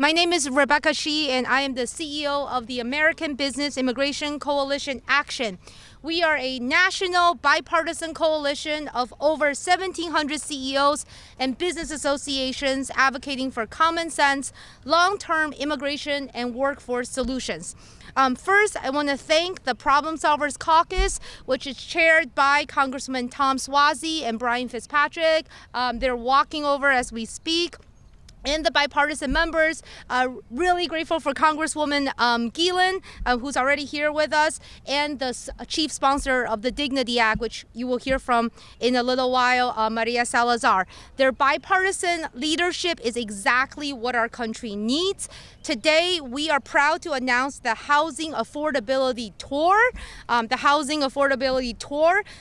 My name is Rebecca Shi, and I am the CEO of the American Business Immigration Coalition Action. We are a national bipartisan coalition of over 1,700 CEOs and business associations advocating for common sense, long-term immigration and workforce solutions. First, I want to thank the Problem Solvers Caucus, which is chaired by Congressman Tom Suozzi and Brian Fitzpatrick. They're walking over as we speak. And the bipartisan members, really grateful for Congresswoman Gillen, who's already here with us, and the chief sponsor of the Dignity Act, which you will hear from in a little while, Maria Salazar. Their bipartisan leadership is exactly what our country needs. Today, we are proud to announce the Housing Affordability Tour,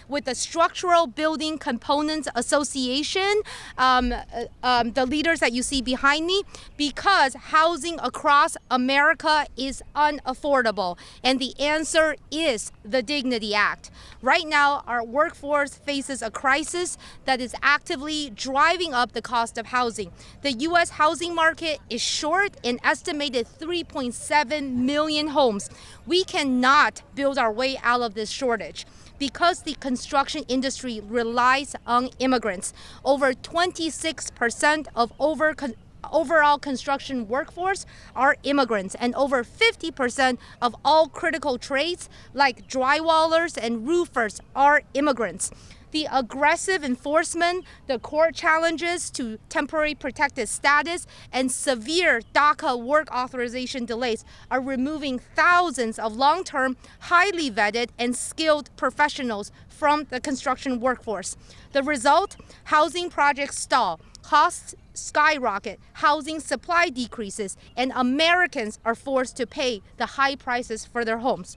with the Structural Building Components Association, the leaders that you see behind me, because housing across America is unaffordable, and the answer is the Dignity Act. Right now, our workforce faces a crisis that is actively driving up the cost of housing. The U.S. housing market is short an estimated 3.7 million homes. We cannot build our way out of this shortage. Because the construction industry relies on immigrants, over 26% of overall construction workforce are immigrants, and over 50% of all critical trades like drywallers and roofers are immigrants. The aggressive enforcement, the court challenges to temporary protected status, and severe DACA work authorization delays are removing thousands of long-term, highly vetted and skilled professionals from the construction workforce. The result? Housing projects stall, costs skyrocket, housing supply decreases, and Americans are forced to pay the high prices for their homes.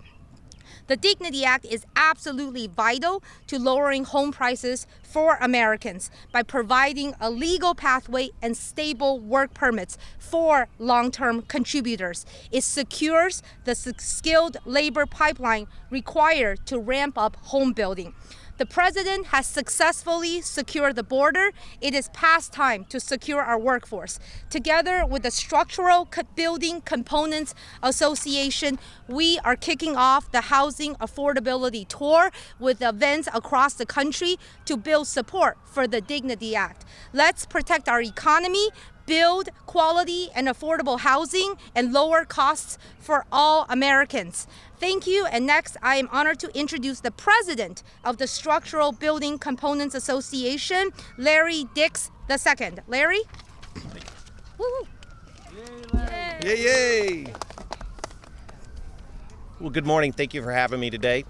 The Dignity Act is absolutely vital to lowering home prices for Americans by providing a legal pathway and stable work permits for long-term contributors. It secures the skilled labor pipeline required to ramp up home building. The president has successfully secured the border. It is past time to secure our workforce. Together with the Structural Building Components Association, we are kicking off the Housing Affordability Tour with events across the country to build support for the Dignity Act. Let's protect our economy, build quality and affordable housing, and lower costs for all Americans. Thank you, and next I am honored to introduce the president of the Structural Building Components Association, Larry Dix II. Larry? Woo-hoo. Yay, yay! Well, good morning. Thank you for having me today.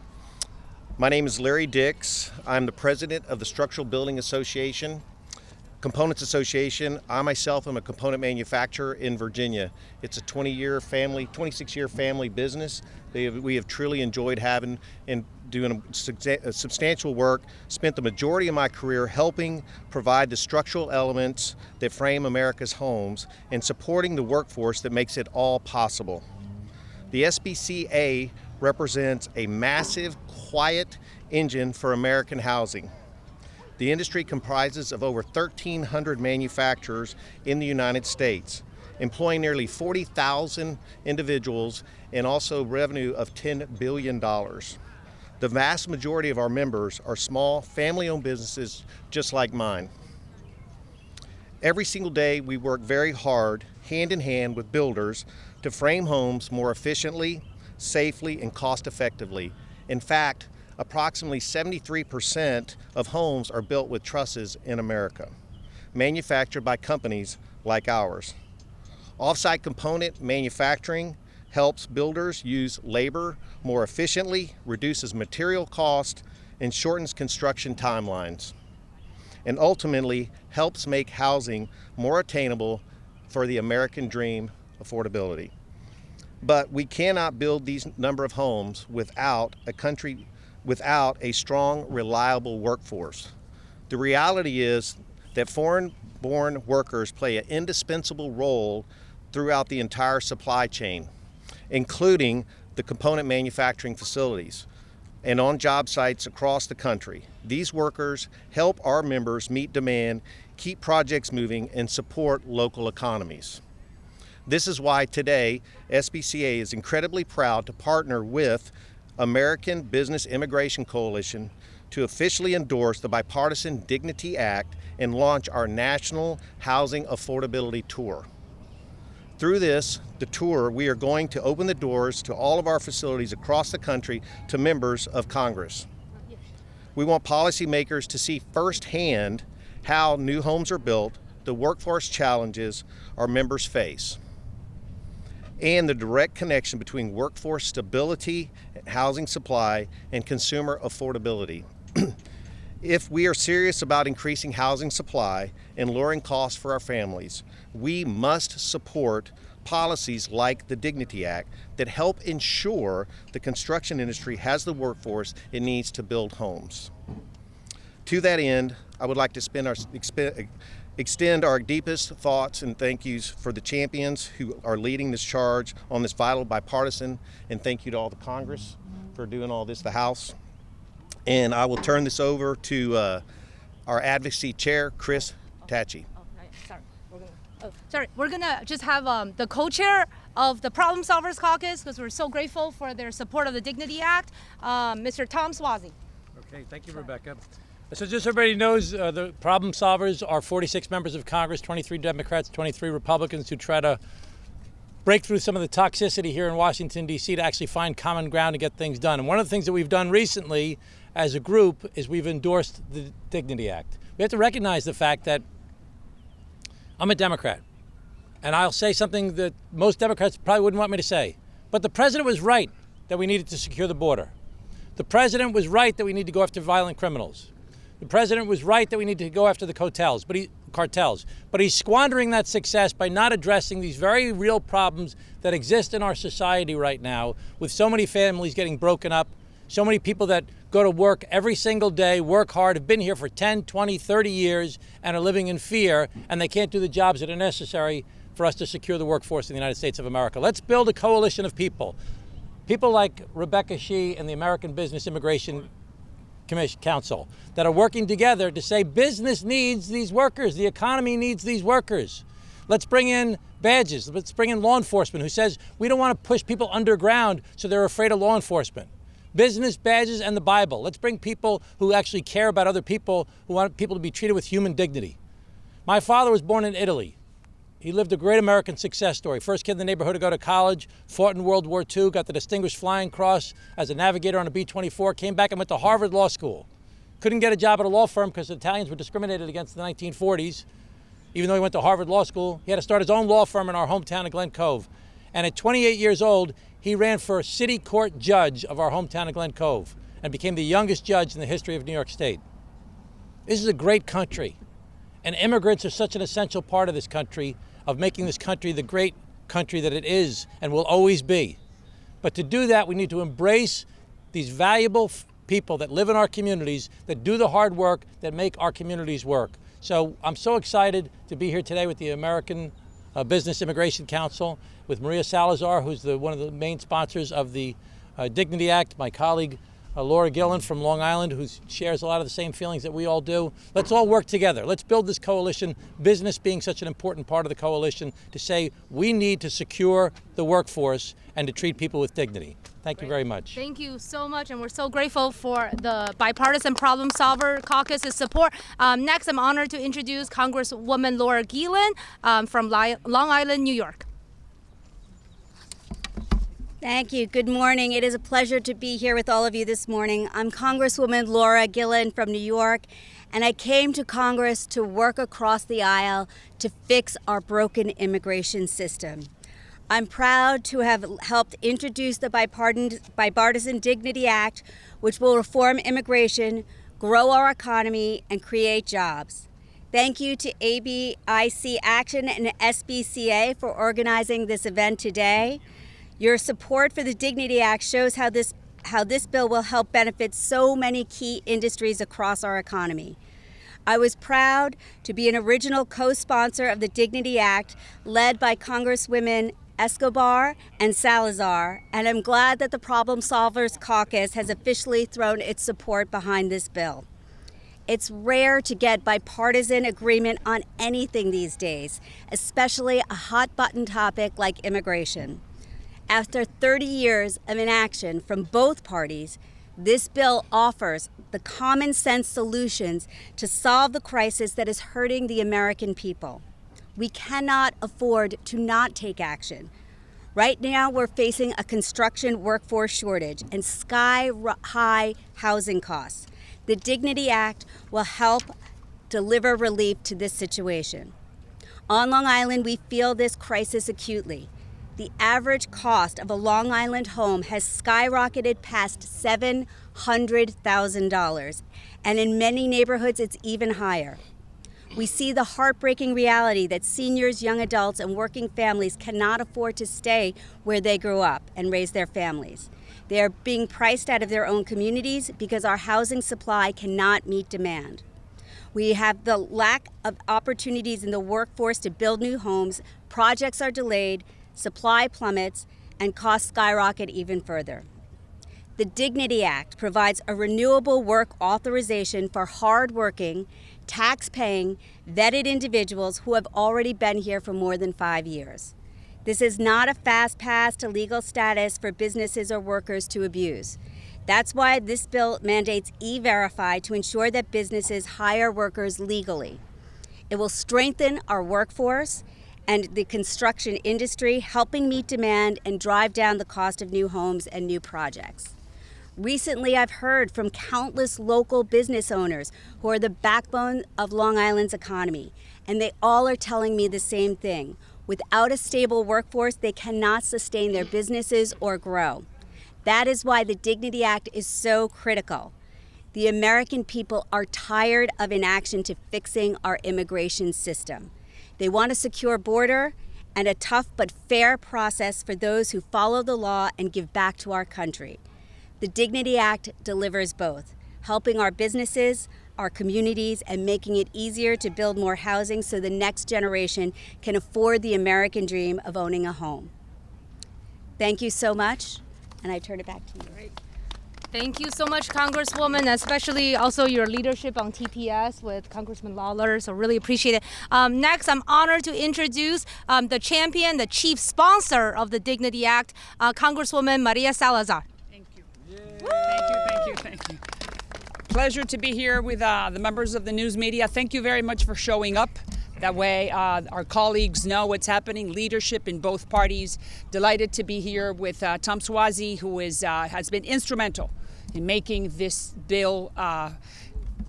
My name is Larry Dix. I'm the president of the Structural Building Association. Components Association. I myself am a component manufacturer in Virginia. It's a 26-year family business. We have truly enjoyed having and doing substantial work. Spent the majority of my career helping provide the structural elements that frame America's homes and supporting the workforce that makes it all possible. The SBCA represents a massive, quiet engine for American housing. The industry comprises of over 1,300 manufacturers in the United States, employing nearly 40,000 individuals and also revenue of $10 billion. The vast majority of our members are small, family-owned businesses just like mine. Every single day, we work very hard, hand in hand with builders, to frame homes more efficiently, safely, and cost-effectively. In fact, approximately 73% of homes are built with trusses in America, manufactured by companies like ours. Off-site component manufacturing helps builders use labor more efficiently, reduces material cost, and shortens construction timelines, and ultimately helps make housing more attainable for the American dream affordability. But we cannot build these number of homes without a strong, reliable workforce. The reality is that foreign-born workers play an indispensable role throughout the entire supply chain, including the component manufacturing facilities and on job sites across the country. These workers help our members meet demand, keep projects moving, and support local economies. This is why today SBCA is incredibly proud to partner with American Business Immigration Coalition to officially endorse the Bipartisan Dignity Act and launch our National Housing Affordability Tour. Through the tour, we are going to open the doors to all of our facilities across the country to members of Congress. We want policymakers to see firsthand how new homes are built, the workforce challenges our members face, and the direct connection between workforce stability, housing supply, and consumer affordability. If we are serious about increasing housing supply and lowering costs for our families, we must support policies like the Dignity Act that help ensure the construction industry has the workforce it needs to build homes. To that end, I would like to extend our deepest thoughts and thank yous for the champions who are leading this charge on this vital bipartisan, and thank you to all the Congress for doing all this, the House. And I will turn this over to our Advocacy Chair, Chris Tachi. We're gonna just have the co-chair of the Problem Solvers Caucus, because we're so grateful for their support of the Dignity Act, Mr. Tom Swazi. Okay, thank you, Rebecca. So just so everybody knows, the Problem Solvers are 46 members of Congress, 23 Democrats, 23 Republicans who try to break through some of the toxicity here in Washington, D.C. to actually find common ground to get things done. And one of the things that we've done recently as a group is we've endorsed the Dignity Act. We have to recognize the fact that I'm a Democrat, and I'll say something that most Democrats probably wouldn't want me to say. But the president was right that we needed to secure the border. The president was right that we need to go after violent criminals. The president was right that we need to go after the cartels, but he's squandering that success by not addressing these very real problems that exist in our society right now, with so many families getting broken up, so many people that go to work every single day, work hard, have been here for 10, 20, 30 years, and are living in fear, and they can't do the jobs that are necessary for us to secure the workforce in the United States of America. Let's build a coalition of people like Rebecca Shee and the American Business Immigration Council that are working together to say business needs these workers, the economy needs these workers. Let's bring in badges. Let's bring in law enforcement who says we don't want to push people underground so they're afraid of law enforcement. Business, badges, and the Bible. Let's bring people who actually care about other people, who want people to be treated with human dignity. My father was born in Italy. He lived a great American success story. First kid in the neighborhood to go to college, fought in World War II, got the Distinguished Flying Cross as a navigator on a B-24, came back and went to Harvard Law School. Couldn't get a job at a law firm because the Italians were discriminated against in the 1940s. Even though he went to Harvard Law School, he had to start his own law firm in our hometown of Glen Cove. And at 28 years old, he ran for city court judge of our hometown of Glen Cove and became the youngest judge in the history of New York State. This is a great country, and immigrants are such an essential part of this country, of making this country the great country that it is and will always be. But to do that, we need to embrace these valuable people that live in our communities, that do the hard work, that make our communities work. So I'm so excited to be here today with the American Business Immigration Council, with Maria Salazar, who's one of the main sponsors of the Dignity Act, my colleague Laura Gillen from Long Island, who shares a lot of the same feelings that we all do. Let's all work together. Let's build this coalition, business being such an important part of the coalition, to say we need to secure the workforce and to treat people with dignity. Thank you very much. Thank you so much, and we're so grateful for the Bipartisan Problem Solver Caucus's support. Next, I'm honored to introduce Congresswoman Laura Gillen from Long Island, New York. Thank you. Good morning. It is a pleasure to be here with all of you this morning. I'm Congresswoman Laura Gillen from New York, and I came to Congress to work across the aisle to fix our broken immigration system. I'm proud to have helped introduce the Bipartisan Dignity Act, which will reform immigration, grow our economy, and create jobs. Thank you to ABIC Action and SBCA for organizing this event today. Your support for the Dignity Act shows how this bill will help benefit so many key industries across our economy. I was proud to be an original co-sponsor of the Dignity Act led by Congresswomen Escobar and Salazar, and I'm glad that the Problem Solvers Caucus has officially thrown its support behind this bill. It's rare to get bipartisan agreement on anything these days, especially a hot-button topic like immigration. After 30 years of inaction from both parties, this bill offers the common sense solutions to solve the crisis that is hurting the American people. We cannot afford to not take action. Right now, we're facing a construction workforce shortage and sky-high housing costs. The Dignity Act will help deliver relief to this situation. On Long Island, we feel this crisis acutely. The average cost of a Long Island home has skyrocketed past $700,000, and in many neighborhoods, it's even higher. We see the heartbreaking reality that seniors, young adults, and working families cannot afford to stay where they grew up and raise their families. They are being priced out of their own communities because our housing supply cannot meet demand. We have the lack of opportunities in the workforce to build new homes, projects are delayed, supply plummets, and costs skyrocket even further. The Dignity Act provides a renewable work authorization for hardworking, tax-paying, vetted individuals who have already been here for more than 5 years. This is not a fast pass to legal status for businesses or workers to abuse. That's why this bill mandates E-Verify to ensure that businesses hire workers legally. It will strengthen our workforce and the construction industry, helping meet demand and drive down the cost of new homes and new projects. Recently, I've heard from countless local business owners who are the backbone of Long Island's economy, and they all are telling me the same thing. Without a stable workforce, they cannot sustain their businesses or grow. That is why the Dignity Act is so critical. The American people are tired of inaction to fixing our immigration system. They want a secure border and a tough but fair process for those who follow the law and give back to our country. The Dignity Act delivers both, helping our businesses, our communities, and making it easier to build more housing so the next generation can afford the American dream of owning a home. Thank you so much, and I turn it back to you. Thank you so much, Congresswoman, especially also your leadership on TPS with Congressman Lawler, so really appreciate it. Next, I'm honored to introduce the champion, the chief sponsor of the Dignity Act, Congresswoman Maria Salazar. Thank you. Thank you. Pleasure to be here with the members of the news media. Thank you very much for showing up. That way our colleagues know what's happening, leadership in both parties. Delighted to be here with Tom Suozzi, who has been instrumental in making this bill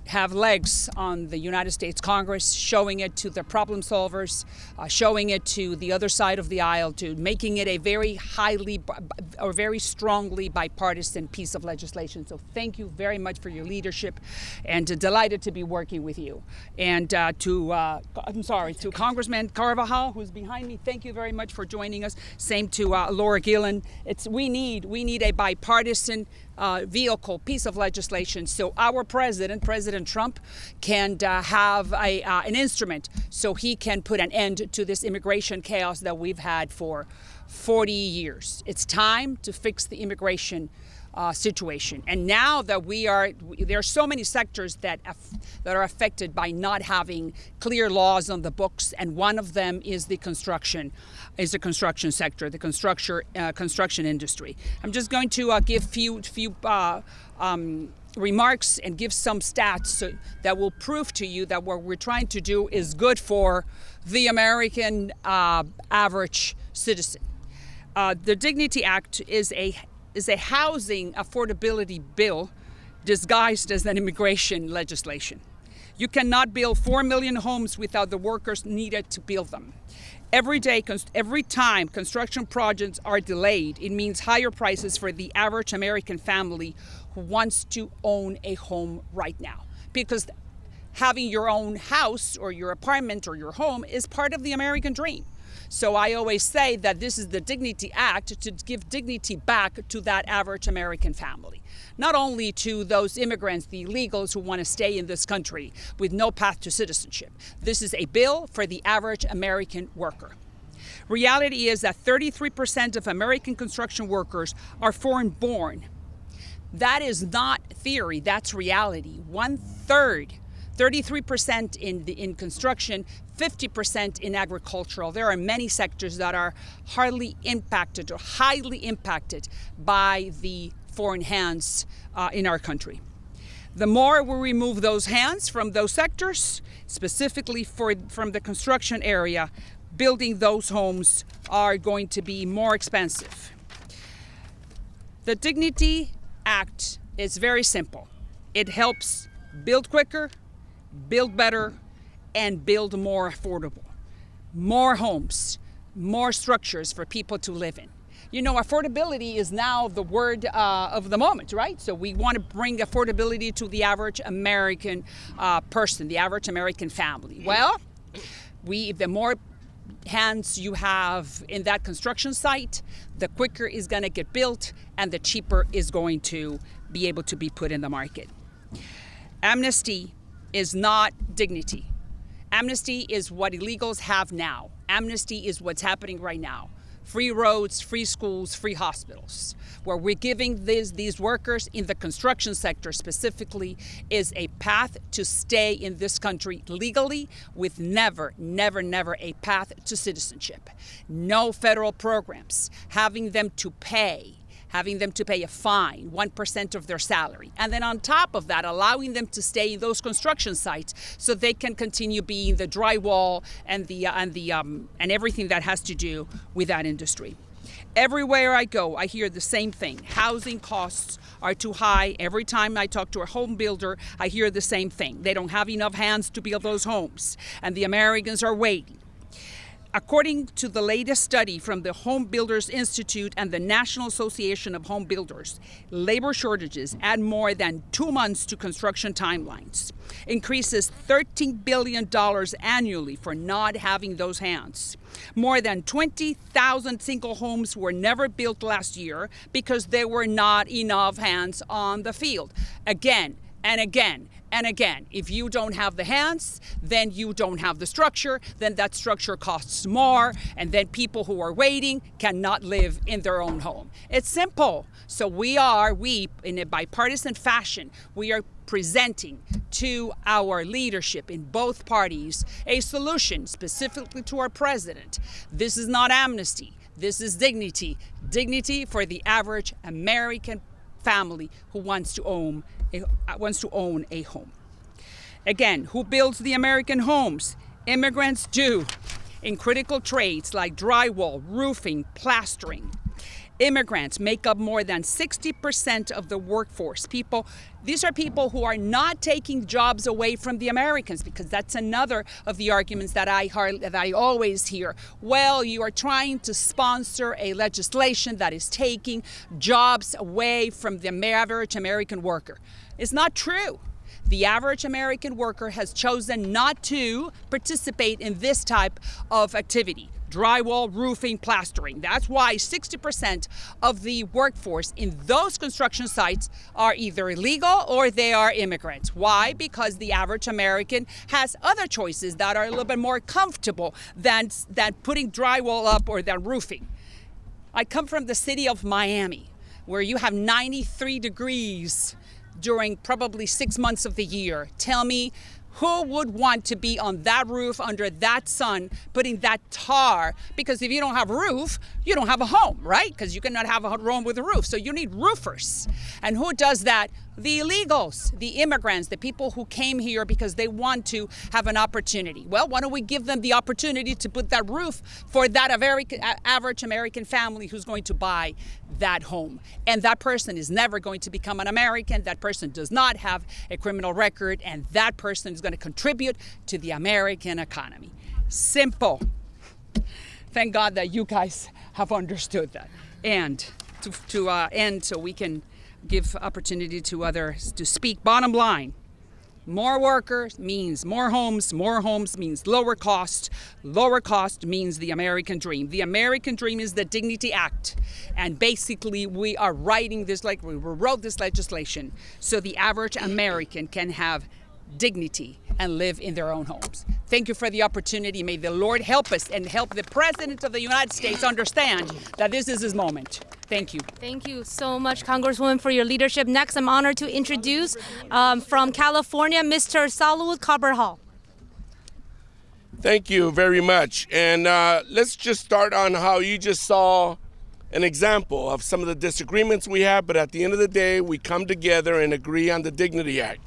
have legs on the United States Congress, showing it to the problem solvers, showing it to the other side of the aisle, to making it a very strongly bipartisan piece of legislation. So thank you very much for your leadership, and delighted to be working with you. And to Congressman Carvajal, who's behind me, thank you very much for joining us. Same to Laura Gillen. We need a bipartisan vehicle, piece of legislation, so our President Trump, can have an instrument so he can put an end to this immigration chaos that we've had for 40 years. It's time to fix the immigration situation. And now that there are so many sectors that are affected by not having clear laws on the books, and one of them is the construction sector, the construction industry. I'm just going to give few remarks and give some stats that will prove to you that what we're trying to do is good for the American average citizen. The Dignity Act is a housing affordability bill disguised as an immigration legislation. You cannot build 4 million homes without the workers needed to build them. Every time construction projects are delayed, it means higher prices for the average American family who wants to own a home right now. Because having your own house or your apartment or your home is part of the American dream. So I always say that this is the Dignity Act to give dignity back to that average American family. Not only to those immigrants, the illegals who want to stay in this country with no path to citizenship. This is a bill for the average American worker. Reality is that 33% of American construction workers are foreign-born. That is not theory, that's reality. 1/3 33% in construction, 50% in agricultural. There are many sectors that are hardly impacted or highly impacted by the foreign hands in our country. The more we remove those hands from those sectors, specifically from the construction area, building those homes are going to be more expensive. The Dignity Act is very simple. It helps build quicker, build better, and build more affordable. More homes, more structures for people to live in. You know, affordability is now the word of the moment, right? So we want to bring affordability to the average American person, the average American family. Well, the more hands you have in that construction site, the quicker it's going to get built and the cheaper is going to be able to be put in the market. Amnesty is not dignity. Amnesty is what illegals have now. Amnesty is what's happening right now. Free roads, free schools, free hospitals. Where we're giving these workers in the construction sector specifically is a path to stay in this country legally with never, never, never a path to citizenship. No federal programs, having them to pay a fine, 1% of their salary. And then on top of that, allowing them to stay in those construction sites so they can continue being the drywall and everything that has to do with that industry. Everywhere I go, I hear the same thing. Housing costs are too high. Every time I talk to a home builder, I hear the same thing. They don't have enough hands to build those homes, and the Americans are waiting. According to the latest study from the Home Builders Institute and the National Association of Home Builders, labor shortages add more than 2 months to construction timelines, increases $13 billion annually for not having those hands. More than 20,000 single homes were never built last year because there were not enough hands on the field. Again and again. And again, if you don't have the hands, then you don't have the structure, then that structure costs more, and then people who are waiting cannot live in their own home. It's simple. So we, in a bipartisan fashion, we are presenting to our leadership in both parties a solution specifically to our president. This is not amnesty. This is dignity. Dignity for the average American family who wants to own a home. Again, who builds the American homes? Immigrants do, in critical trades like drywall, roofing, plastering. Immigrants make up more than 60% of the workforce. These are people who are not taking jobs away from the Americans, because that's another of the arguments that I always hear. Well, you are trying to sponsor a legislation that is taking jobs away from the average American worker. It's not true. The average American worker has chosen not to participate in this type of activity. Drywall, roofing, plastering. That's why 60% of the workforce in those construction sites are either illegal or they are immigrants. Why? Because the average American has other choices that are a little bit more comfortable than putting drywall up or than roofing. I come from the city of Miami, where you have 93 degrees during probably 6 months of the year. Tell me, who would want to be on that roof under that sun, putting that tar? Because if you don't have a roof, you don't have a home, right? Because you cannot have a home with a roof. So you need roofers. And who does that? The illegals, the immigrants, the people who came here because they want to have an opportunity. Well, why don't we give them the opportunity to put that roof for that average American family who's going to buy that home? And that person is never going to become an American. That person does not have a criminal record, and that person is going to contribute to the American economy. Simple. Thank God that you guys have understood that. And to end so we can give opportunity to others to speak. Bottom line, more workers means more homes means lower cost means the American dream. The American dream is the Dignity Act, and basically we are writing this, like we wrote this legislation so the average American can have dignity and live in their own homes. Thank you for the opportunity. May the Lord help us and help the President of the United States understand that this is his moment. Thank you. Thank you so much, Congresswoman, for your leadership. Next, I'm honored to introduce from California, Mr. Salud Cabral. Thank you very much. And let's just start on how you just saw an example of some of the disagreements we have, but at the end of the day, we come together and agree on the Dignity Act.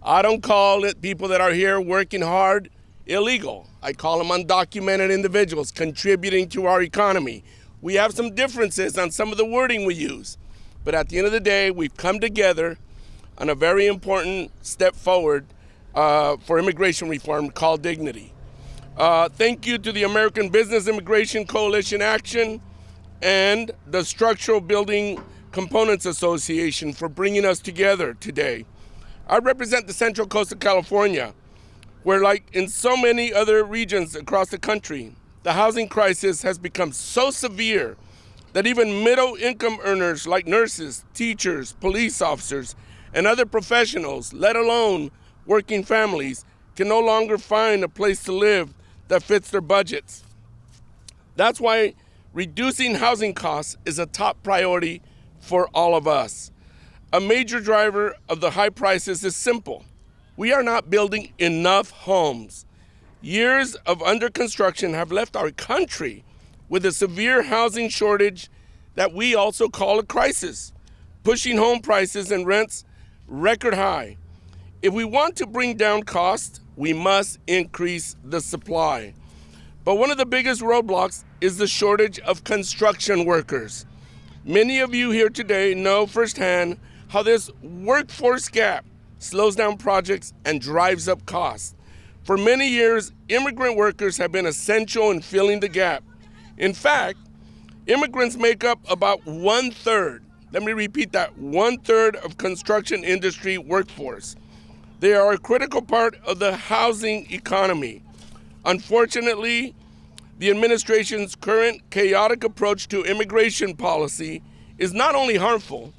I don't call it people that are here working hard illegal. I call them undocumented individuals contributing to our economy. We have some differences on some of the wording we use, but at the end of the day, we've come together on a very important step forward for immigration reform called Dignity. Thank you to the American Business Immigration Coalition Action and the Structural Building Components Association for bringing us together today. I represent the Central Coast of California, where, like in so many other regions across the country, the housing crisis has become so severe that even middle-income earners like nurses, teachers, police officers, and other professionals, let alone working families, can no longer find a place to live that fits their budgets. That's why reducing housing costs is a top priority for all of us. A major driver of the high prices is simple. We are not building enough homes. Years of under construction have left our country with a severe housing shortage that we also call a crisis, pushing home prices and rents record high. If we want to bring down costs, we must increase the supply. But one of the biggest roadblocks is the shortage of construction workers. Many of you here today know firsthand how this workforce gap slows down projects and drives up costs. For many years, immigrant workers have been essential in filling the gap. In fact, immigrants make up about 1/3, let me repeat that, 1/3 of construction industry workforce. They are a critical part of the housing economy. Unfortunately, the administration's current chaotic approach to immigration policy is not only harmful,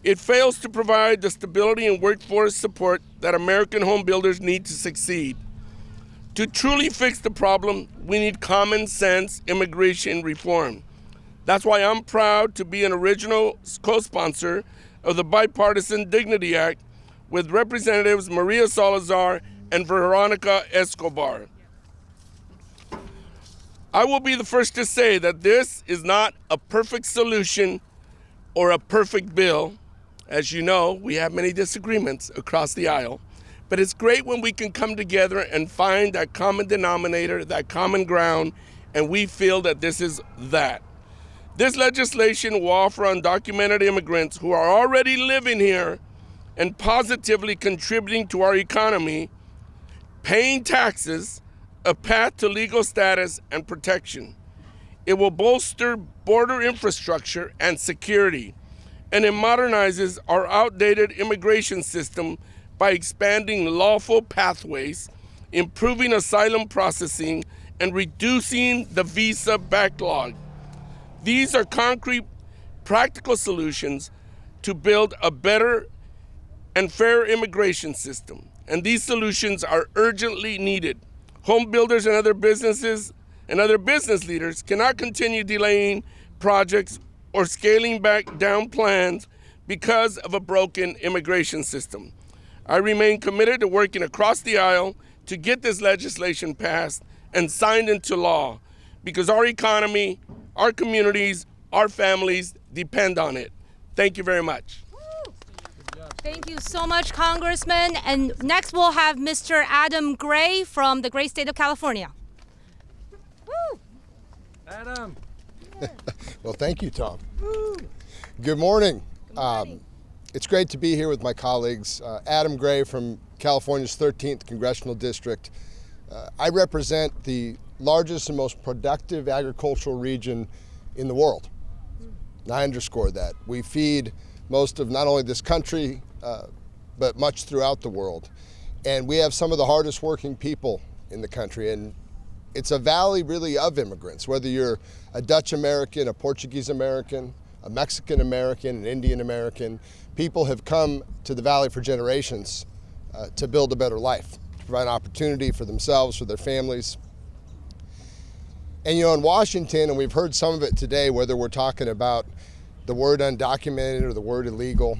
it fails to provide the stability and workforce support that American home builders need to succeed. To truly fix the problem, we need common sense immigration reform. That's why I'm proud to be an original co-sponsor of the Bipartisan Dignity Act with Representatives Maria Salazar and Veronica Escobar. I will be the first to say that this is not a perfect solution or a perfect bill. As you know, we have many disagreements across the aisle, but it's great when we can come together and find that common denominator, that common ground, and we feel that this is that. This legislation will offer undocumented immigrants who are already living here and positively contributing to our economy, paying taxes, a path to legal status and protection. It will bolster border infrastructure and security, and it modernizes our outdated immigration system by expanding lawful pathways, improving asylum processing, and reducing the visa backlog. These are concrete, practical solutions to build a better and fair immigration system, and these solutions are urgently needed. Home builders and other business leaders cannot continue delaying projects or scaling back down plans because of a broken immigration system. I remain committed to working across the aisle to get this legislation passed and signed into law because our economy, our communities, our families depend on it. Thank you very much. Thank you so much, Congressman. And next we'll have Mr. Adam Gray from the great state of California. Woo! Adam. Well, thank you, Tom. Good morning. It's great to be here with my colleagues. Adam Gray from California's 13th Congressional District. I represent the largest and most productive agricultural region in the world. And I underscore that. We feed most of not only this country, but much throughout the world. And we have some of the hardest working people in the country. And it's a valley really of immigrants, whether you're a Dutch American, a Portuguese American, a Mexican American, an Indian American. People have come to the valley for generations to build a better life, to provide opportunity for themselves, for their families. And in Washington, and we've heard some of it today, whether we're talking about the word undocumented or the word illegal.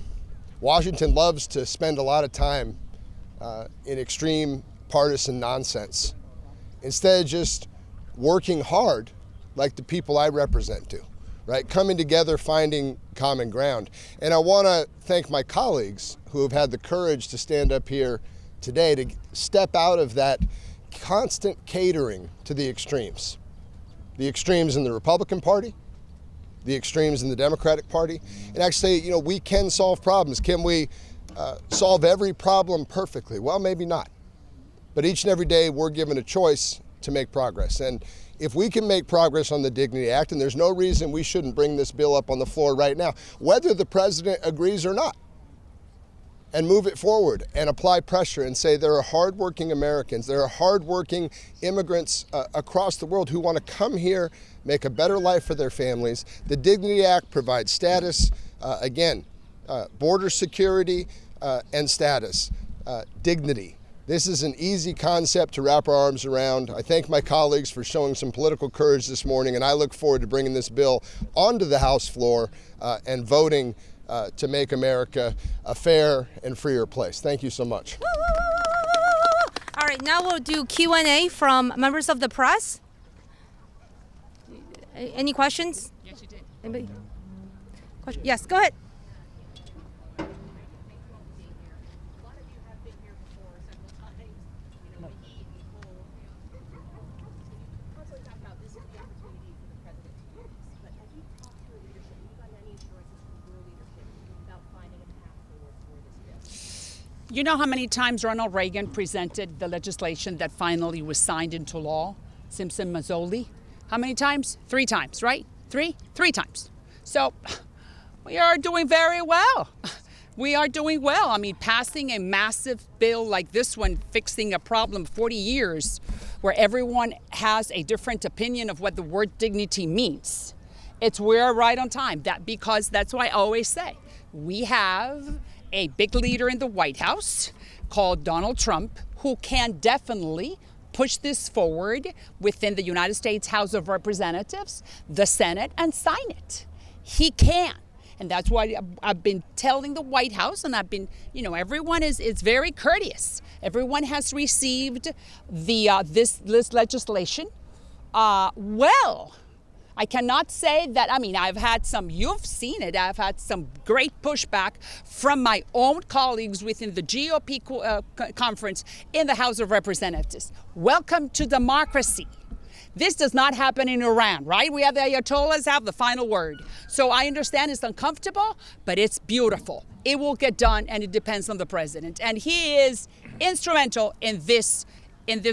Washington loves to spend a lot of time in extreme partisan nonsense instead of just working hard like the people I represent do, right? Coming together, finding common ground. And I want to thank my colleagues who have had the courage to stand up here today to step out of that constant catering to the extremes in the Republican Party, the extremes in the Democratic Party, and actually say, we can solve problems. Can we solve every problem perfectly? Well, maybe not. But each and every day we're given a choice to make progress. And if we can make progress on the Dignity Act, and there's no reason we shouldn't bring this bill up on the floor right now, whether the president agrees or not, and move it forward and apply pressure and say there are hardworking Americans, there are hardworking immigrants across the world who want to come here, make a better life for their families. The Dignity Act provides status, border security and status, dignity. This is an easy concept to wrap our arms around. I thank my colleagues for showing some political courage this morning, and I look forward to bringing this bill onto the House floor and voting to make America a fair and freer place. Thank you so much. All right, now we'll do Q&A from members of the press. Any questions? Yes, you did. Anybody? Question? Yes, go ahead. You know how many times Ronald Reagan presented the legislation that finally was signed into law? Simpson-Mazzoli? How many times? 3 times, right? 3 times. So we are doing very well. We are doing well. I mean, passing a massive bill like this one, fixing a problem 40 years where everyone has a different opinion of what the word dignity means. We're right on time. Because that's why I always say, we have a big leader in the White House called Donald Trump, who can definitely push this forward within the United States House of Representatives, the Senate, and sign it. He can. And that's why I've been telling the White House, and I've been, everyone is very courteous. Everyone has received this legislation well. I cannot say that, I've had you've seen it, I've had some great pushback from my own colleagues within the GOP conference in the House of Representatives. Welcome to democracy. This does not happen in Iran, right? We have the Ayatollahs have the final word. So I understand it's uncomfortable, but it's beautiful. It will get done, and it depends on the president. And he is instrumental in this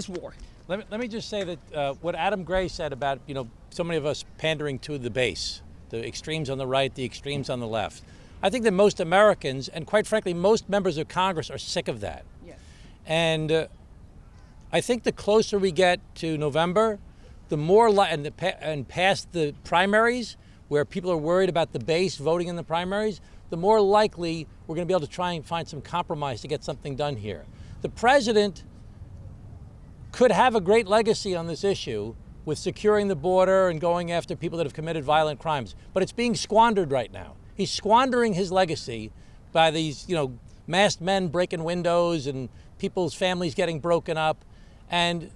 war. Let me just say that what Adam Gray said about, so many of us pandering to the base, the extremes on the right, the extremes on the left. I think that most Americans, and quite frankly, most members of Congress are sick of that. Yes. And I think the closer we get to November, the more, and past the primaries, where people are worried about the base voting in the primaries, the more likely we're going to be able to try and find some compromise to get something done here. The president could have a great legacy on this issue with securing the border and going after people that have committed violent crimes. But it's being squandered right now. He's squandering his legacy by these, masked men breaking windows and people's families getting broken up. And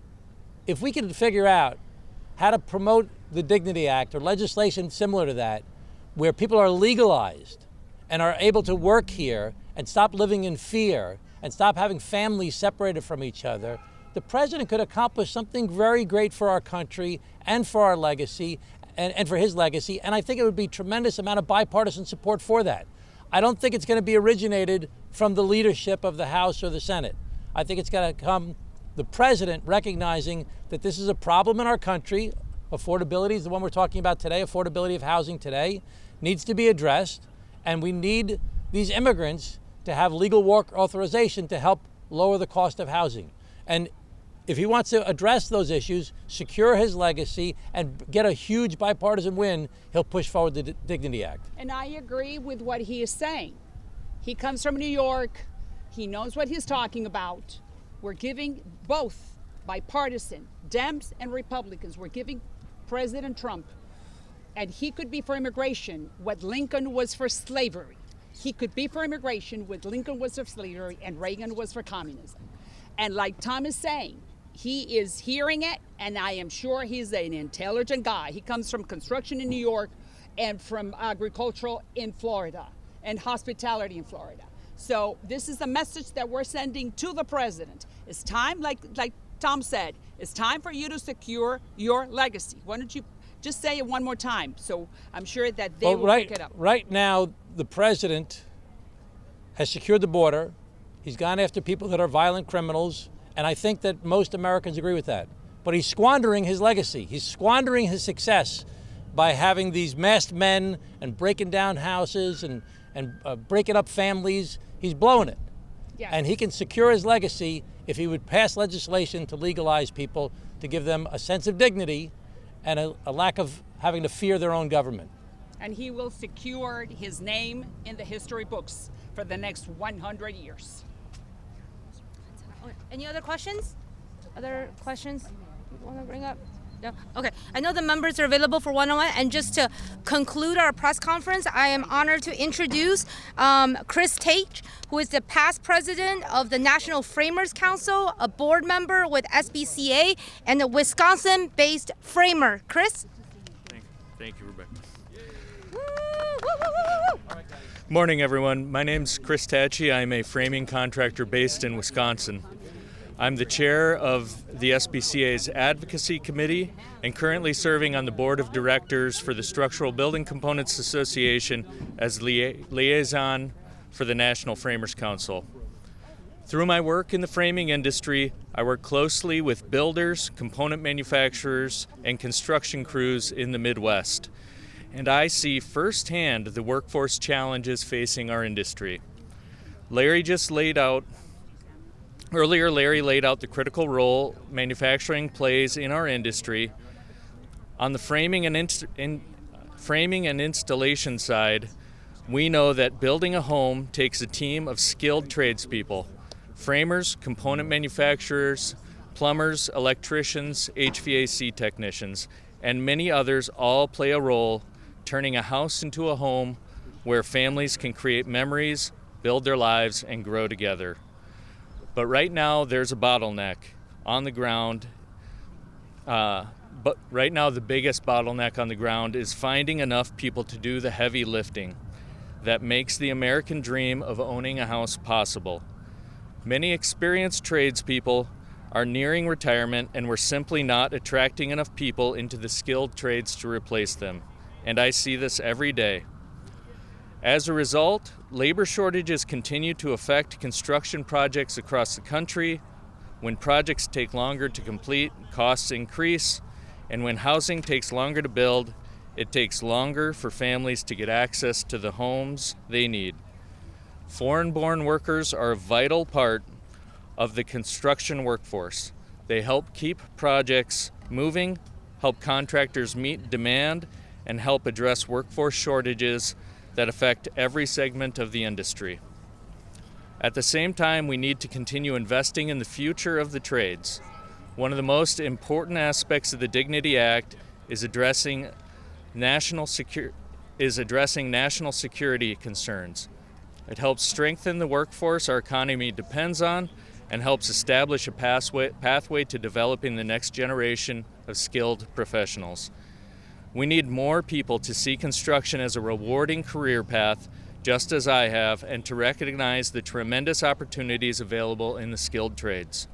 if we can figure out how to promote the Dignity Act or legislation similar to that, where people are legalized and are able to work here and stop living in fear and stop having families separated from each other, the president could accomplish something very great for our country and for our legacy and for his legacy. And I think it would be a tremendous amount of bipartisan support for that. I don't think it's going to be originated from the leadership of the House or the Senate. I think it's going to come the president recognizing that this is a problem in our country. Affordability is the one we're talking about today. Affordability of housing today needs to be addressed. And we need these immigrants to have legal work authorization to help lower the cost of housing. And if he wants to address those issues, secure his legacy, and get a huge bipartisan win, he'll push forward the Dignity Act. And I agree with what he is saying. He comes from New York. He knows what he's talking about. We're giving both bipartisan, Dems and Republicans, we're giving President Trump And he could be for immigration what Lincoln was for slavery. He could be for immigration what Lincoln was for slavery and Reagan was for communism. And like Tom is saying, he is hearing it, and I am sure he's an intelligent guy. He comes from construction in New York and from agricultural in Florida and hospitality in Florida. So this is the message that we're sending to the president. It's time, like Tom said, it's time for you to secure your legacy. Why don't you just say it one more time? So I'm sure that they will pick it up. Right now, the president has secured the border. He's gone after people that are violent criminals, and I think that most Americans agree with that. But he's squandering his legacy. He's squandering his success by having these masked men and breaking down houses and breaking up families. He's blowing it. Yes. And he can secure his legacy if he would pass legislation to legalize people, to give them a sense of dignity and a lack of having to fear their own government. And he will secure his name in the history books for the next 100 years. Any other questions? Other questions you want to bring up? No? Okay. I know the members are available for one-on-one. And just to conclude our press conference, I am honored to introduce Chris Tate, who is the past president of the National Framers Council, a board member with SBCA, and a Wisconsin-based framer. Chris? Thank you, Rebecca. Morning, everyone. My name's Chris Tachi. I'm a framing contractor based in Wisconsin. I'm the chair of the SBCA's Advocacy Committee and currently serving on the board of directors for the Structural Building Components Association as liaison for the National Framers Council. Through my work in the framing industry, I work closely with builders, component manufacturers, and construction crews in the Midwest. And I see firsthand the workforce challenges facing our industry. Larry laid out the critical role manufacturing plays in our industry. On the framing and installation side, we know that building a home takes a team of skilled tradespeople: framers, component manufacturers, plumbers, electricians, HVAC technicians, and many others all play a role turning a house into a home where families can create memories, build their lives, and grow together. But right now there's a bottleneck on the ground. But right now the biggest bottleneck on the ground is finding enough people to do the heavy lifting that makes the American dream of owning a house possible. Many experienced tradespeople are nearing retirement, and we're simply not attracting enough people into the skilled trades to replace them. And I see this every day. As a result, labor shortages continue to affect construction projects across the country. When projects take longer to complete, costs increase, and when housing takes longer to build, it takes longer for families to get access to the homes they need. Foreign-born workers are a vital part of the construction workforce. They help keep projects moving, help contractors meet demand, and help address workforce shortages that affect every segment of the industry. At the same time, we need to continue investing in the future of the trades. One of the most important aspects of the Dignity Act is addressing national security concerns. It helps strengthen the workforce our economy depends on and helps establish a pathway to developing the next generation of skilled professionals. We need more people to see construction as a rewarding career path, just as I have, and to recognize the tremendous opportunities available in the skilled trades.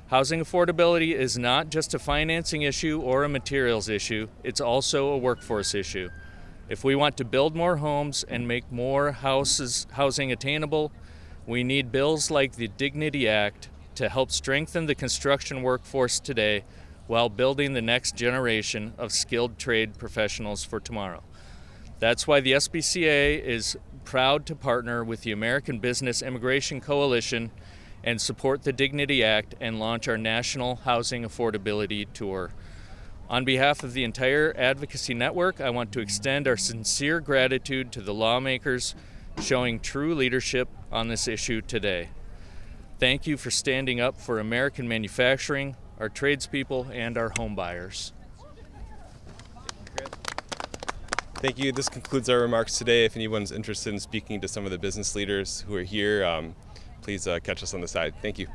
Housing affordability is not just a financing issue or a materials issue, it's also a workforce issue. If we want to build more homes and make more housing attainable, we need bills like the Dignity Act to help strengthen the construction workforce today while building the next generation of skilled trade professionals for tomorrow. That's why the SBCA is proud to partner with the American Business Immigration Coalition and support the Dignity Act and launch our National Housing Affordability Tour. On behalf of the entire Advocacy Network, I want to extend our sincere gratitude to the lawmakers showing true leadership on this issue today. Thank you for standing up for American manufacturing, our tradespeople, and our home buyers. Thank you. This concludes our remarks today. If anyone's interested in speaking to some of the business leaders who are here, please catch us on the side. Thank you.